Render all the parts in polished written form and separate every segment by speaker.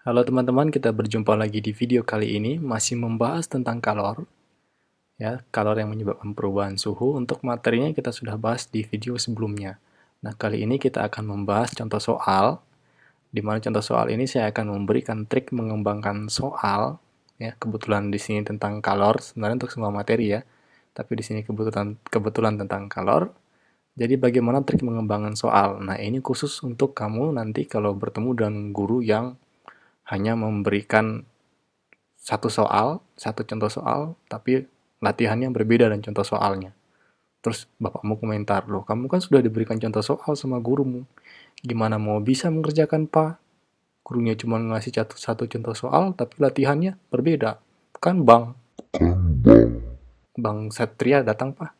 Speaker 1: Halo teman-teman, kita berjumpa lagi di video kali ini masih membahas tentang kalor, ya, kalor yang menyebabkan perubahan suhu. Untuk materinya kita sudah bahas di video sebelumnya. Nah, kali ini kita akan membahas contoh soal, di mana contoh soal ini saya akan memberikan trik mengembangkan soal, ya, kebetulan di sini tentang kalor, sebenarnya untuk semua materi ya, tapi di sini kebetulan tentang kalor. Jadi bagaimana trik mengembangkan soal? Nah, ini khusus untuk kamu nanti kalau bertemu dengan guru yang hanya memberikan satu contoh soal, tapi latihannya berbeda dengan contoh soalnya. Terus bapakmu komentar, loh kamu kan sudah diberikan contoh soal sama gurumu. Gimana mau bisa mengerjakan, Pak? Gurunya cuma ngasih satu contoh soal, tapi latihannya berbeda. Kan Bang Satria datang, Pak.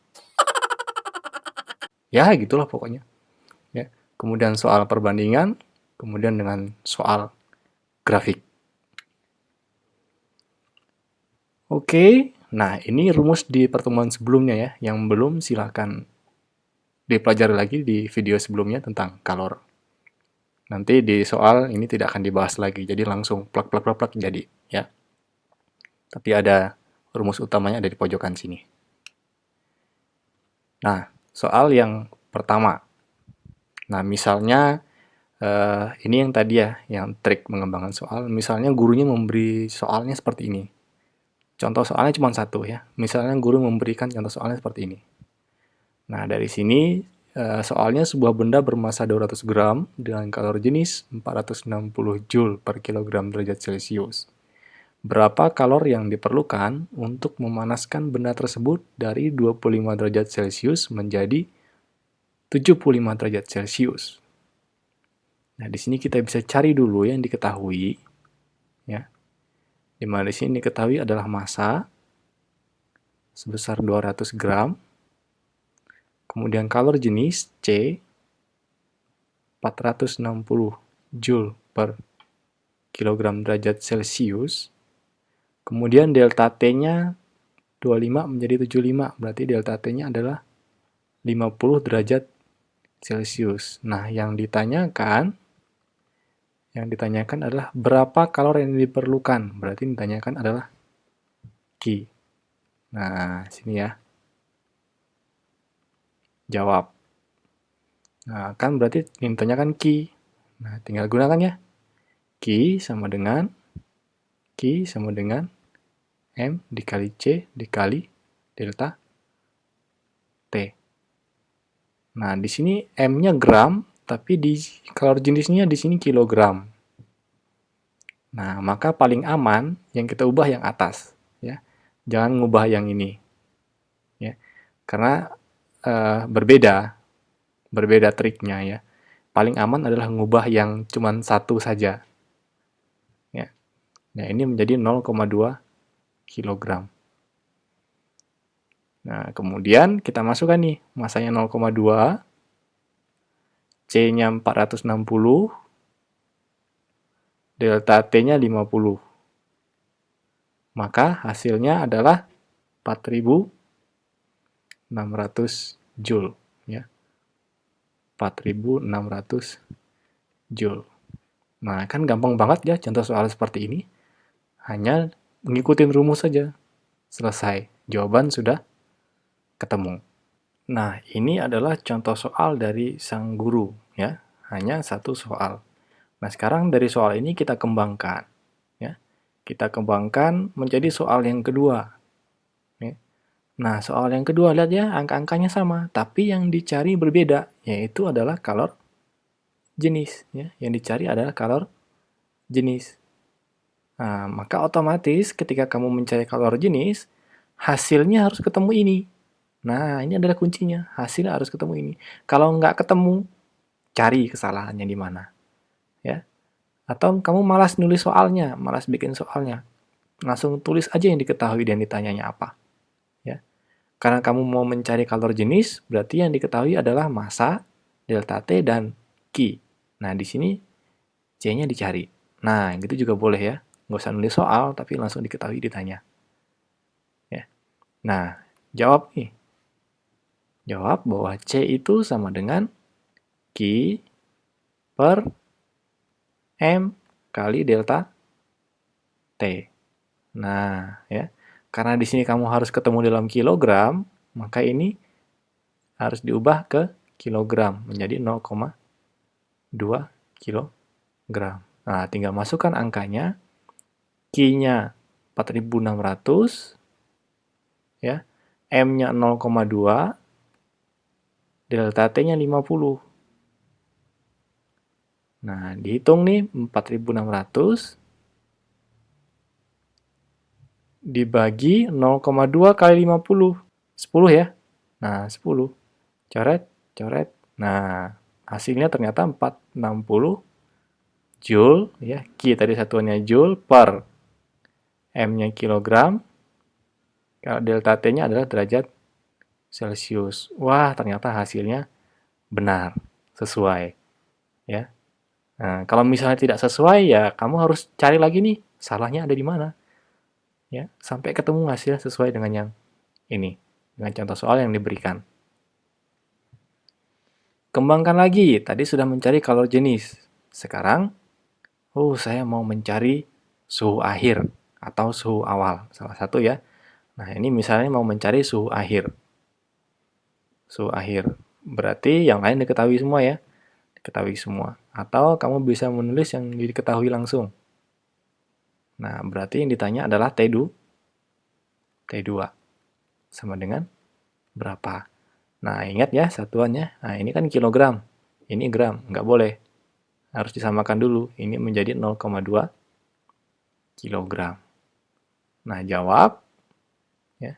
Speaker 1: Ya, gitulah pokoknya. Ya. Kemudian soal perbandingan, kemudian dengan soal grafik. Oke, nah ini rumus di pertemuan sebelumnya ya. Yang belum silahkan dipelajari lagi di video sebelumnya tentang kalor. Nanti di soal ini tidak akan dibahas lagi, jadi langsung plak plak plak plak jadi ya. Tapi ada rumus utamanya ada di pojokan sini. Nah, soal yang pertama. Nah, misalnya ini yang tadi ya, yang trik mengembangkan soal. Misalnya gurunya memberi soalnya seperti ini. Contoh soalnya cuma satu ya. Misalnya guru memberikan contoh soalnya seperti ini. Nah, dari sini soalnya sebuah benda bermasa 200 gram dengan kalori jenis 460 Joule per kilogram derajat Celcius. Berapa kalori yang diperlukan untuk memanaskan benda tersebut dari 25 derajat Celcius menjadi 75 derajat Celcius? Nah, di sini kita bisa cari dulu yang diketahui, ya. Di mana di sini diketahui adalah massa sebesar 200 gram, kemudian kalori jenis C 460 Joule per kilogram derajat Celcius, kemudian delta T-nya 25 menjadi 75, berarti delta T-nya adalah 50 derajat Celcius. Nah, yang ditanyakan adalah berapa kalori yang diperlukan. Berarti yang ditanyakan adalah Q. Nah, sini ya. Jawab. Nah, kan berarti yang ditanyakan Q. Nah, tinggal gunakan ya. Q sama dengan M dikali C dikali delta T. Nah, di sini M-nya gram, tapi di kalori jenisnya di sini kilogram. Nah, maka paling aman yang kita ubah yang atas, ya. Jangan ngubah yang ini, ya. Karena berbeda triknya ya. Paling aman adalah ngubah yang cuma satu saja, ya. Nah, ini menjadi 0,2 kilogram. Nah, kemudian kita masukkan nih, masanya 0,2, C-nya 460, delta T-nya 50. Maka hasilnya adalah 4.600 Joule, ya. 4.600 Joule. Nah, kan gampang banget ya contoh soal seperti ini. Hanya mengikuti rumus saja. Selesai. Jawaban sudah ketemu. Nah, ini adalah contoh soal dari sang guru, ya. Hanya satu soal. Nah, sekarang dari soal ini kita kembangkan, ya. Kita kembangkan menjadi soal yang kedua. Ya. Nah, soal yang kedua, lihat ya, angka-angkanya sama, tapi yang dicari berbeda, yaitu adalah kalor jenis. Ya. Yang dicari adalah kalor jenis. Nah, maka otomatis ketika kamu mencari kalor jenis, hasilnya harus ketemu ini. Nah, ini adalah kuncinya. Hasil harus ketemu ini. Kalau nggak ketemu, cari kesalahannya di mana. Ya. Atau kamu malas nulis soalnya, malas bikin soalnya. Langsung tulis aja yang diketahui dan ditanyanya apa. Ya. Karena kamu mau mencari kalor jenis, berarti yang diketahui adalah massa, delta T, dan Q. Nah, di sini C-nya dicari. Nah, gitu juga boleh ya. Nggak usah nulis soal, tapi langsung diketahui ditanya. Ya. Nah, jawab nih. Jawab bahwa C itu sama dengan Q per M kali delta T. Nah, ya. Karena di sini kamu harus ketemu dalam kilogram, maka ini harus diubah ke kilogram menjadi 0,2 kilogram. Nah, tinggal masukkan angkanya. Q-nya 4.600, ya. M-nya 0,2, delta T-nya 50. Nah, dihitung nih 4.600 dibagi 0,2 kali 50. 10 ya. Nah, 10. Coret, coret. Nah, hasilnya ternyata 460 Joule, ya. Q tadi satuannya Joule per M-nya kilogram. Kalau delta T-nya adalah derajat Celcius. Wah, ternyata hasilnya benar, sesuai. Ya. Nah, kalau misalnya tidak sesuai, ya kamu harus cari lagi nih, salahnya ada di mana. Ya, sampai ketemu hasil sesuai dengan yang ini, dengan contoh soal yang diberikan. Kembangkan lagi, tadi sudah mencari kalor jenis. Sekarang, saya mau mencari suhu akhir atau suhu awal, salah satu ya. Nah, ini misalnya mau mencari suhu akhir. Suhu akhir, berarti yang lain diketahui semua ya. Diketahui semua. Atau kamu bisa menulis yang diketahui langsung. Nah, berarti yang ditanya adalah T2 sama dengan berapa? Nah, ingat ya satuannya. Nah, ini kan kilogram. Ini gram, nggak boleh. Harus disamakan dulu. Ini menjadi 0,2 kilogram. Nah, jawab. Ya.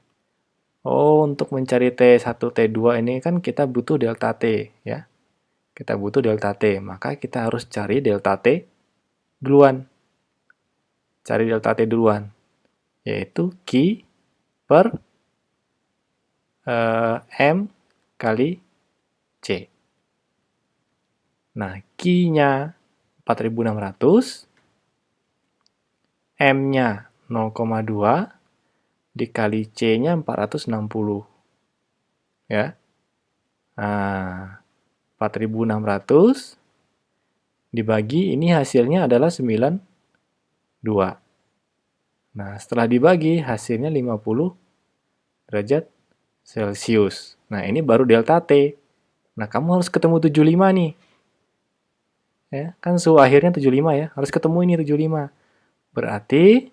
Speaker 1: Untuk mencari T1, T2 ini kan kita butuh delta T. Ya. Kita butuh delta T. Maka kita harus cari delta T duluan. Cari delta T duluan. Yaitu Q per M kali C. Nah, Q-nya 4.600, M-nya 0,2, dikali C-nya 460. Ya. Nah, 4.600 dibagi, ini hasilnya adalah 92. Nah, setelah dibagi, hasilnya 50 derajat Celcius. Nah, ini baru delta T. Nah, kamu harus ketemu 75 nih. Ya, kan suhu akhirnya 75 ya. Harus ketemu ini 75. Berarti,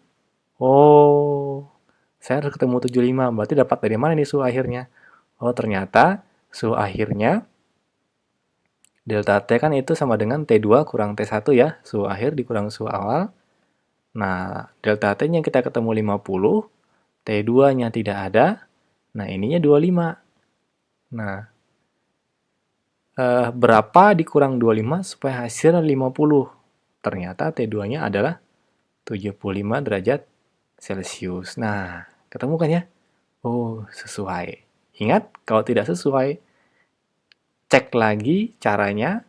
Speaker 1: saya harus ketemu 75. Berarti dapat dari mana nih suhu akhirnya? Ternyata suhu akhirnya delta T kan itu sama dengan T2 kurang T1 ya. Suhu akhir dikurang suhu awal. Nah, delta T-nya kita ketemu 50. T2-nya tidak ada. Nah, ininya 25. Nah, berapa dikurang 25 supaya hasil 50? Ternyata T2-nya adalah 75 derajat Celcius. Nah, ketemu kan ya? Sesuai. Ingat, kalau tidak sesuai, cek lagi caranya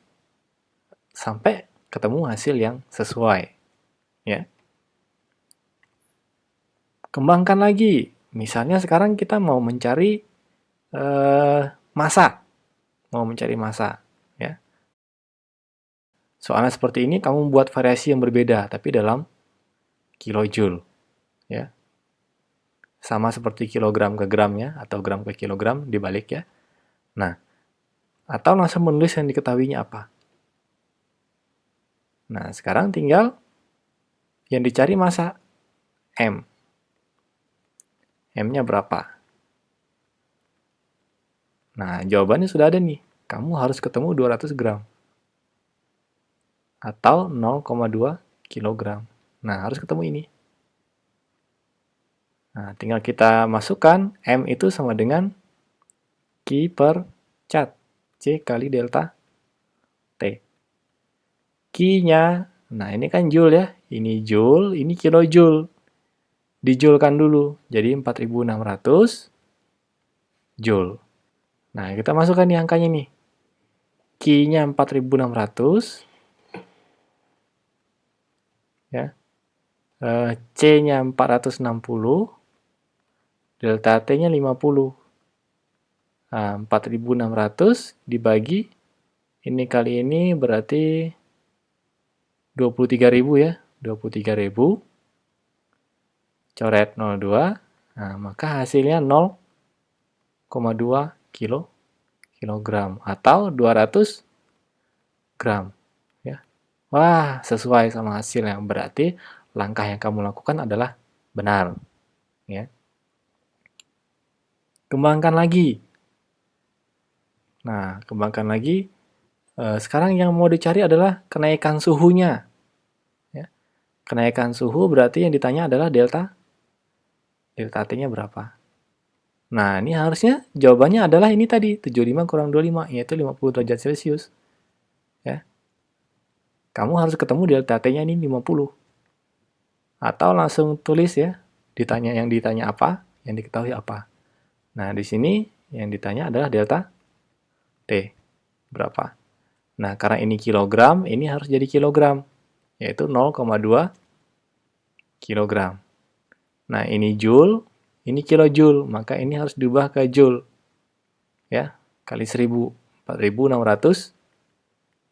Speaker 1: sampai ketemu hasil yang sesuai. Ya. Kembangkan lagi. Misalnya sekarang kita mau mencari massa. Mau mencari massa. Ya. Soalnya seperti ini, kamu buat variasi yang berbeda, tapi dalam kilojoule. Ya. Sama seperti kilogram ke gram ya, atau gram ke kilogram, dibalik ya. Nah, atau langsung menulis yang diketahuinya apa. Nah, sekarang tinggal yang dicari massa M. M-nya berapa? Nah, jawabannya sudah ada nih. Kamu harus ketemu 200 gram. Atau 0,2 kilogram. Nah, harus ketemu ini. Nah, tinggal kita masukkan M itu sama dengan Q per cat. C kali delta T. Q-nya, nah ini kan joule ya. Ini joule, ini kilojoule. Dijulkan dulu. Jadi 4.600 joule. Nah, kita masukkan nih angkanya nih. Q-nya 4.600. Ya. C-nya 460. Delta T-nya 50. Nah, 4.600 dibagi ini kali ini berarti 23.000 ya. 23.000, coret 02, nah maka hasilnya 0,2 kilogram atau 200 gram. Ya. Wah, sesuai sama hasilnya. Berarti langkah yang kamu lakukan adalah benar. Ya. Kembangkan lagi. Nah, kembangkan lagi. Sekarang yang mau dicari adalah kenaikan suhunya. Ya. Kenaikan suhu berarti yang ditanya adalah delta T-nya berapa. Nah, ini harusnya jawabannya adalah ini tadi, 75 kurang 25, yaitu 50 derajat Celcius. Ya. Kamu harus ketemu delta T-nya ini 50. Atau langsung tulis ya, yang ditanya apa, yang diketahui apa. Nah, di sini yang ditanya adalah delta T. Berapa? Nah, karena ini kilogram, ini harus jadi kilogram, yaitu 0,2 kilogram. Nah, ini joule, ini kilojoule, maka ini harus diubah ke joule. Ya, kali 1000, 4600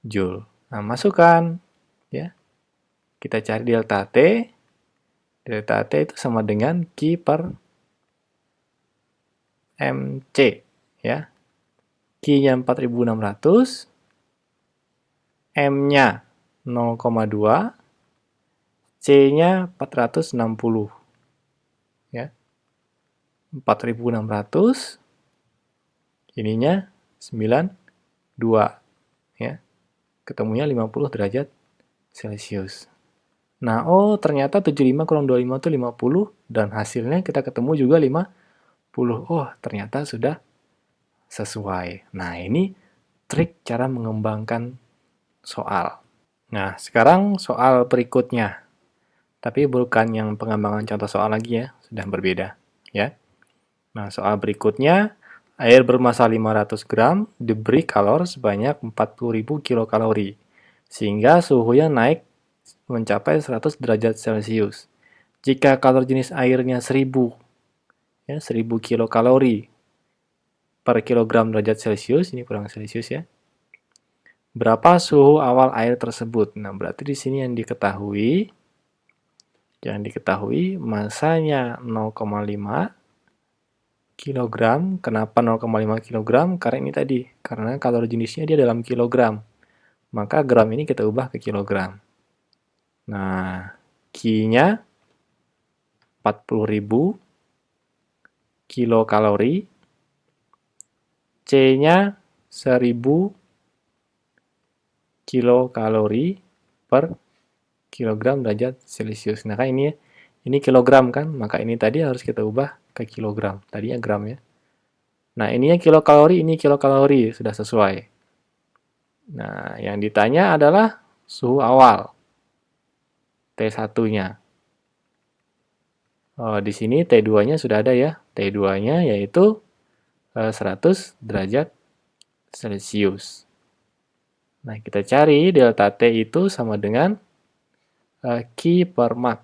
Speaker 1: joule. Nah, masukkan ya. Kita cari delta T. Delta T itu sama dengan Q per MC ya. Q-nya 4600, M-nya 0,2, C-nya 460. Ya. 4600, ininya 92. Ya. Ketemunya 50 derajat Celcius. Nah, oh ternyata 75 kurang 25 itu 50, dan hasilnya kita ketemu juga 50. Oh, ternyata sudah sesuai. Nah, ini trik cara mengembangkan soal. Nah, sekarang soal berikutnya. Tapi bukan yang pengembangan contoh soal lagi ya, sudah berbeda. Ya. Nah, soal berikutnya, air bermassa 500 gram diberi kalor sebanyak 40.000 kilokalori, sehingga suhunya naik mencapai 100 derajat Celcius. Jika kalor jenis airnya 1000, ya, 1000 kilokalori per kilogram derajat Celcius, ini kurang Celcius ya. Berapa suhu awal air tersebut? Nah, berarti di sini yang diketahui masanya 0,5 kilogram. Kenapa 0,5 kilogram? Karena ini tadi, karena kalori jenisnya dia dalam kilogram. Maka gram ini kita ubah ke kilogram. Nah, Q-nya 40.000 kilokalori, C-nya 1000 kilokalori per kilogram derajat Celcius. Nah, kan ini kilogram kan, maka ini tadi harus kita ubah ke kilogram. Tadinya gram ya. Nah, ininya kilokalori, ini kilokalori, sudah sesuai. Nah, yang ditanya adalah suhu awal, T1-nya. Oh, di sini T2-nya sudah ada ya. T2-nya yaitu 100 derajat Celcius. Nah, kita cari delta T itu sama dengan Q per Mach.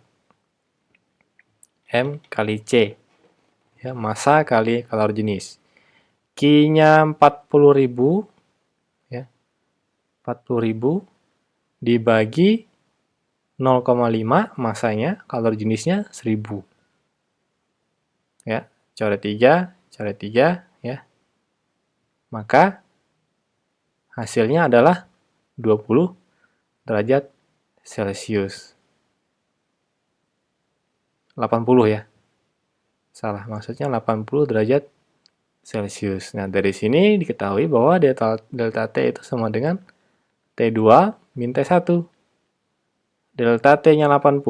Speaker 1: M kali C. Ya, massa kali kalori jenis. Q-nya 40.000 ya. 40.000 dibagi 0,5 massanya, kalori jenisnya 1000. Ya, coret 3 ya. Maka hasilnya adalah 20 derajat Celcius. 80 ya. Salah, maksudnya 80 derajat Celcius. Nah, dari sini diketahui bahwa delta T itu sama dengan T2 min T1. Delta T-nya 80,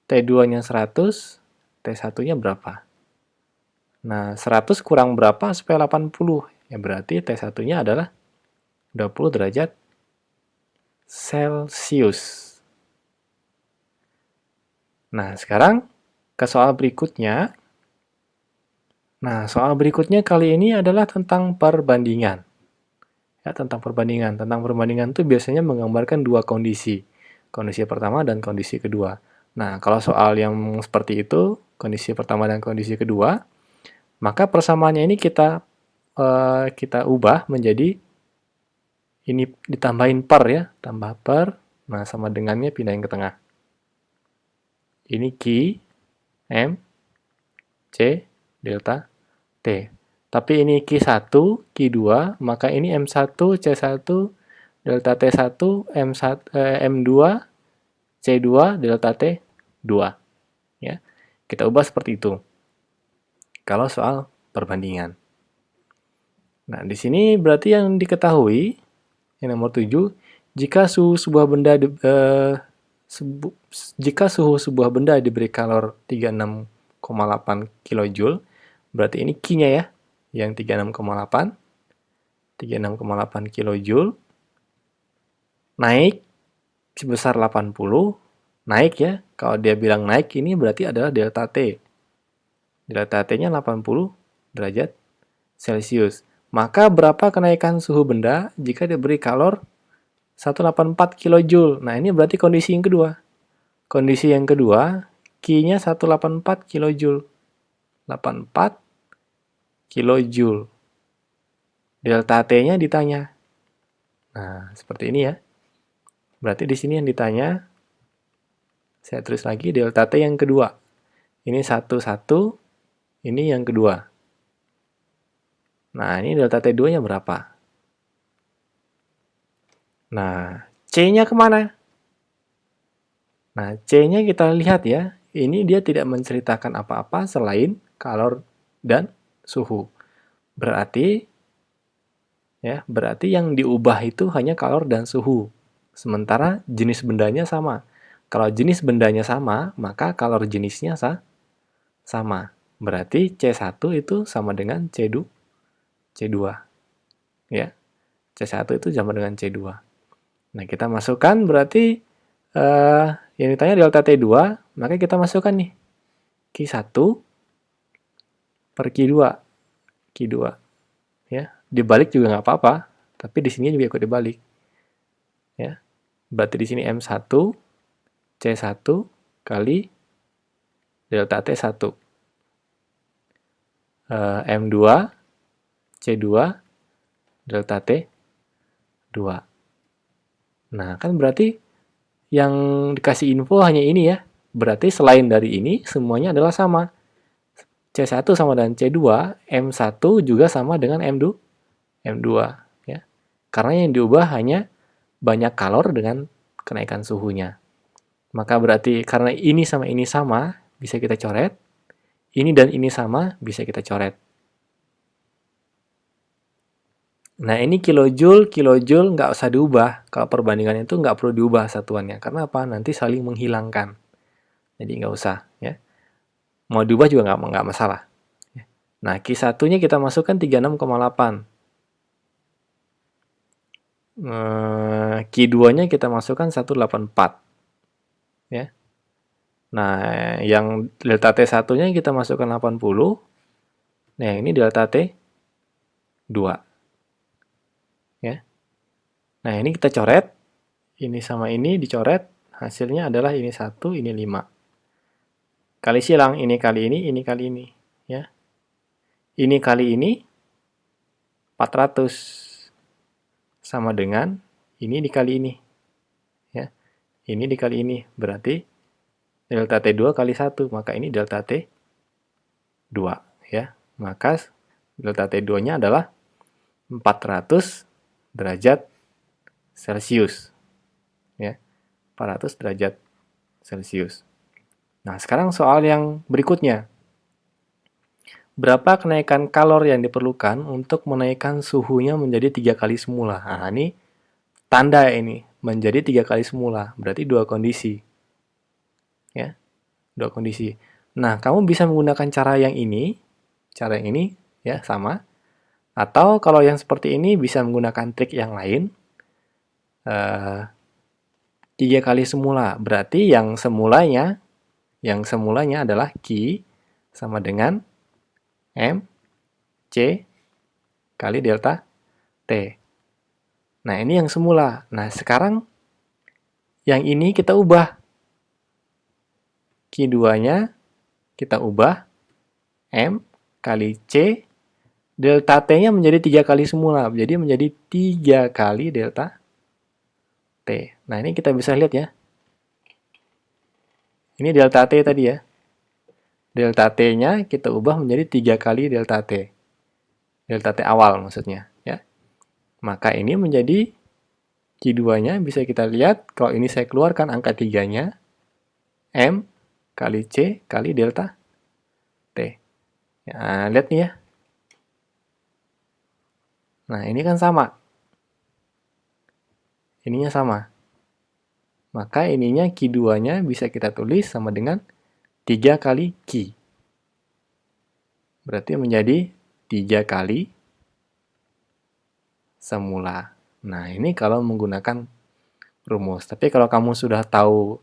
Speaker 1: T2-nya 100, T1-nya berapa? Nah, 100 kurang berapa supaya 80? Ya berarti T1-nya adalah 20 derajat Celcius. Nah, sekarang ke soal berikutnya. Nah, soal berikutnya kali ini adalah tentang perbandingan. Ya, tentang perbandingan. Tentang perbandingan itu biasanya menggambarkan dua kondisi. Kondisi pertama dan kondisi kedua. Nah, kalau soal yang seperti itu, kondisi pertama dan kondisi kedua, maka persamaannya ini kita ubah menjadi ini ditambahin per ya, tambah per Nah, sama dengannya pindahin ke tengah. Ini Q, M, C, delta, T. Tapi ini Q1, Q2, maka ini M1, C1, delta T1, M2, C2, delta T2. Ya. Kita ubah seperti itu. Kalau soal perbandingan. Nah, di sini berarti yang diketahui, yang nomor 7, jika suhu sebuah benda jika suhu sebuah benda diberi kalor 36,8 kJ, berarti ini Q-nya ya, yang 36,8 kJ, naik sebesar 80, naik ya, kalau dia bilang naik ini berarti adalah delta T. Delta T-nya 80 derajat Celcius. Maka berapa kenaikan suhu benda jika diberi kalor 184 kJ? Nah, ini berarti kondisi yang kedua. Kondisi yang kedua, Q-nya 184 kJ. 84 kJ. Delta T-nya ditanya. Nah, seperti ini ya. Berarti di sini yang ditanya, saya tulis lagi delta T yang kedua. Ini 11, ini yang kedua. Nah, ini delta T2-nya berapa? Nah, C-nya kemana? Nah, C-nya kita lihat ya. Ini dia tidak menceritakan apa-apa selain kalor dan suhu. Berarti yang diubah itu hanya kalor dan suhu. Sementara jenis bendanya sama. Kalau jenis bendanya sama, maka kalor jenisnya sama. Berarti C1 itu sama dengan C2. Ya. C1 itu sama dengan C2. Nah, kita masukkan berarti yang ditanya delta T2, maka kita masukkan nih Q1 per Q2. Q2. Ya, dibalik juga nggak apa-apa, tapi di sini juga ikut dibalik. Ya. Berarti di sini M1 C1 kali delta T1. M2 C2 delta T2. Nah, kan berarti yang dikasih info hanya ini ya. Berarti selain dari ini, semuanya adalah sama. C1 sama dengan C2, M1 juga sama dengan M2 ya. Karena yang diubah hanya banyak kalor dengan kenaikan suhunya. Maka berarti karena ini sama, bisa kita coret. Ini dan ini sama, bisa kita coret. Nah, ini kilojoule nggak usah diubah. Kalau perbandingan itu nggak perlu diubah satuannya. Karena apa? Nanti saling menghilangkan. Jadi nggak usah. Ya. Mau diubah juga nggak masalah. Nah, Q1-nya kita masukkan 36,8. Q2-nya kita masukkan 184. Ya. Nah, yang delta T1-nya kita masukkan 80. Nah, yang ini delta T2. Ya. Nah, ini kita coret. Ini sama ini dicoret. Hasilnya adalah ini 1, ini 5. Kali silang, ini kali ini kali ini. Ya. Ini kali ini 400. Sama dengan ini dikali ini. Ya. Ini dikali ini. Berarti delta T2 kali 1. Maka ini delta T2. Ya. Maka delta T2-nya adalah 400 derajat Celcius. Ya. 400 derajat Celcius. Nah, sekarang soal yang berikutnya. Berapa kenaikan kalor yang diperlukan untuk menaikkan suhunya menjadi 3 kali semula? Nah, ini tanda ini. Menjadi 3 kali semula. Berarti 2 kondisi. Ya, 2 kondisi. Nah, kamu bisa menggunakan cara yang ini. Cara yang ini, ya, sama. Atau kalau yang seperti ini bisa menggunakan trik yang lain. 3 kali semula. Berarti yang semulanya adalah Q sama dengan M, C, kali delta T. Nah, ini yang semula. Nah, sekarang yang ini kita ubah. Q2-nya kita ubah. M kali C. Delta T-nya menjadi 3 kali semula. Jadi menjadi 3 kali delta T. Nah, ini kita bisa lihat ya. Ini delta T tadi ya. Delta T-nya kita ubah menjadi 3 kali delta T. Delta T awal maksudnya. Ya. Maka ini menjadi Q2-nya bisa kita lihat, kalau ini saya keluarkan angka 3-nya, M kali C kali delta T. Ya, lihat nih ya. Nah, ini kan sama. Ininya sama. Maka ininya Q2-nya bisa kita tulis sama dengan 3 kali Q. Berarti menjadi 3 kali semula. Nah, ini kalau menggunakan rumus. Tapi kalau kamu sudah tahu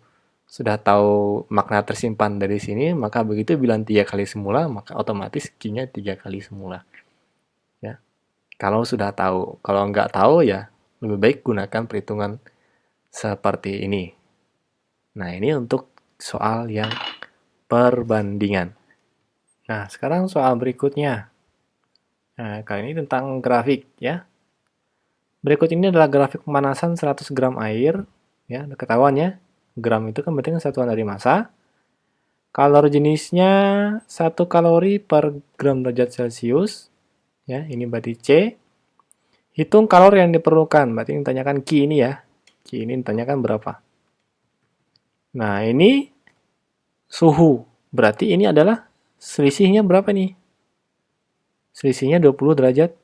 Speaker 1: makna tersimpan dari sini, maka begitu bilang 3 kali semula, maka otomatis Q-nya 3 kali semula. Ya. Kalau sudah tahu. Kalau nggak tahu ya lebih baik gunakan perhitungan seperti ini. Nah, ini untuk soal yang perbandingan. Nah, sekarang soal berikutnya. Nah, kali ini tentang grafik ya. Berikut ini adalah grafik pemanasan 100 gram air. Ya, ketahuan ya. Gram itu kan berarti satuan dari massa. Kalori jenisnya 1 kalori per gram derajat Celcius. Ya, ini berarti C. Hitung kalori yang diperlukan. Berarti yang ditanyakan Q ini ya. Q ini ditanyakan berapa. Nah, ini suhu. Berarti ini adalah selisihnya berapa nih? Selisihnya 20 derajat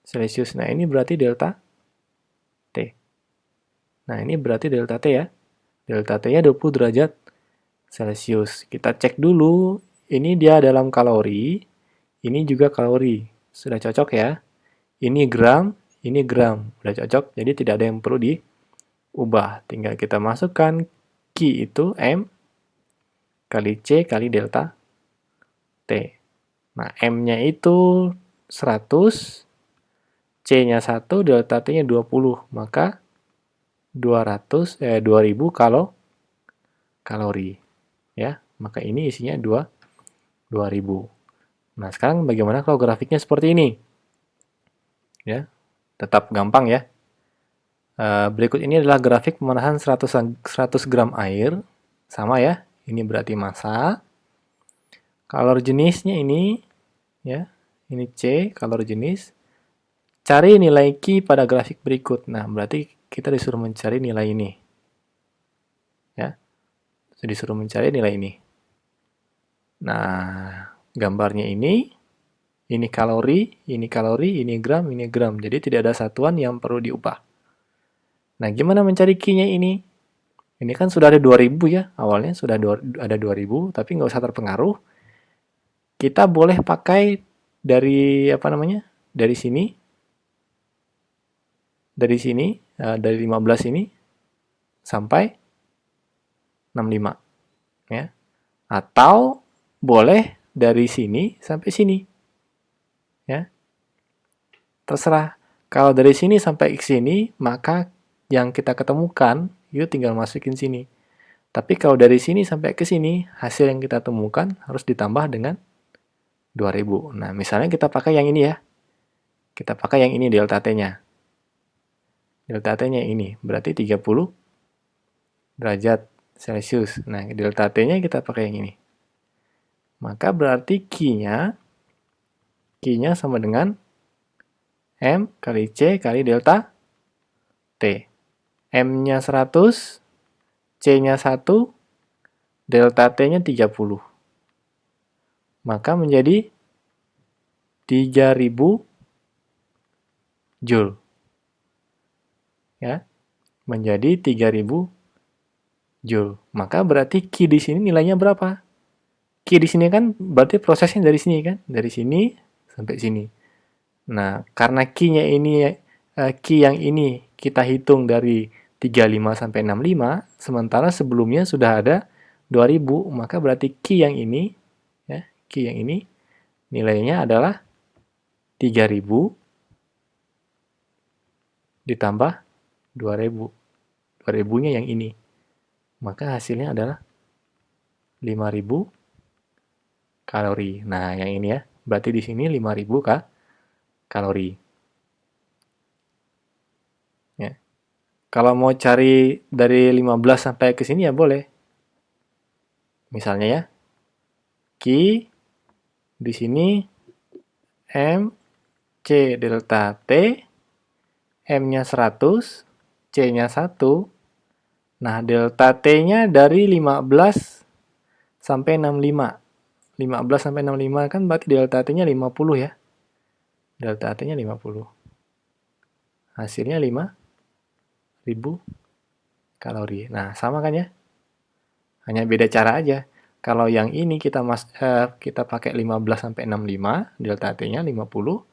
Speaker 1: Celcius. Nah, ini berarti delta T. Nah, ini berarti delta T ya. Delta T-nya 20 derajat Celcius. Kita cek dulu. Ini dia dalam kalori. Ini juga kalori. Sudah cocok ya. Ini gram, ini gram. Sudah cocok. Jadi tidak ada yang perlu diubah. Tinggal kita masukkan Q itu M kali C kali delta T. Nah, M-nya itu 100, C-nya 1, delta T-nya 20. Maka 2000 kalori. Ya, maka ini isinya 2000. Nah, sekarang bagaimana kalau grafiknya seperti ini? Ya, tetap gampang ya. Berikut ini adalah grafik pemanasan 100 gram air. Sama ya, ini berarti massa. Kalori jenisnya ini, ya, ini C, kalori jenis. Cari nilai Q pada grafik berikut. Nah, berarti kita disuruh mencari nilai ini. Ya, disuruh mencari nilai ini. Nah, gambarnya ini kalori, ini gram, ini gram. Jadi tidak ada satuan yang perlu diubah. Nah, gimana mencari Q-nya ini? Ini kan sudah ada 2000 ya, awalnya sudah ada 2000, tapi nggak usah terpengaruh. Kita boleh pakai dari dari sini, dari 15 ini sampai 65, ya. Atau boleh dari sini sampai sini, ya. Terserah. Kalau dari sini sampai ke sini, maka yang kita ketemukan itu tinggal masukin sini. Tapi kalau dari sini sampai ke sini, hasil yang kita temukan harus ditambah dengan 2000. Nah, misalnya kita pakai yang ini ya. Kita pakai yang ini delta T-nya. Delta T-nya ini berarti 30 derajat Celcius. Nah, delta T-nya kita pakai yang ini. Maka berarti Q-nya sama dengan M kali C kali delta T. M-nya 100, C-nya 1, delta T-nya 30. Maka menjadi 3000 Joule. Ya, menjadi 3000 Joule. Maka berarti Q di sini nilainya berapa? Q di sini kan berarti prosesnya dari sini kan? Dari sini sampai sini. Nah, karena Q-nya ini Q yang ini kita hitung dari 35 sampai 65, sementara sebelumnya sudah ada 2000, maka berarti Q yang ini ya, Q yang ini nilainya adalah 3000 ditambah 2000. 2000-nya yang ini. Maka hasilnya adalah 5000 kalori. Nah, yang ini ya. Berarti di sini 5000 kalori. Ya. Kalau mau cari dari 15 sampai ke sini ya boleh. Misalnya ya, Q di sini M, C delta T, M-nya 100, C-nya 1. Nah, delta T-nya dari 15 sampai 65. 15 sampai 65 kan berarti delta T-nya 50 ya. Delta T-nya 50. Hasilnya 5.000 kalori. Nah, sama kan ya? Hanya beda cara aja. Kalau yang ini kita pakai 15 sampai 65, delta T-nya 50.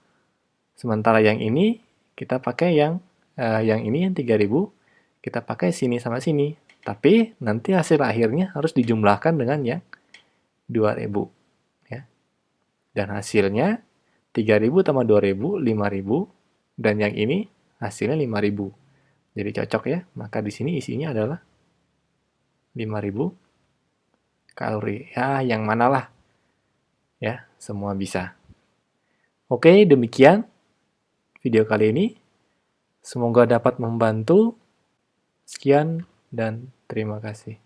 Speaker 1: Sementara yang ini kita pakai yang ini yang 3000, kita pakai sini sama sini. Tapi nanti hasil akhirnya harus dijumlahkan dengan yang 2000 ya. Dan hasilnya 3000 tambah 2000, 5000, dan yang ini hasilnya 5000. Jadi cocok ya. Maka di sini isinya adalah 5000 kalori. Ya, yang manalah. Ya, semua bisa. Oke, demikian video kali ini. Semoga dapat membantu. Sekian dan terima kasih.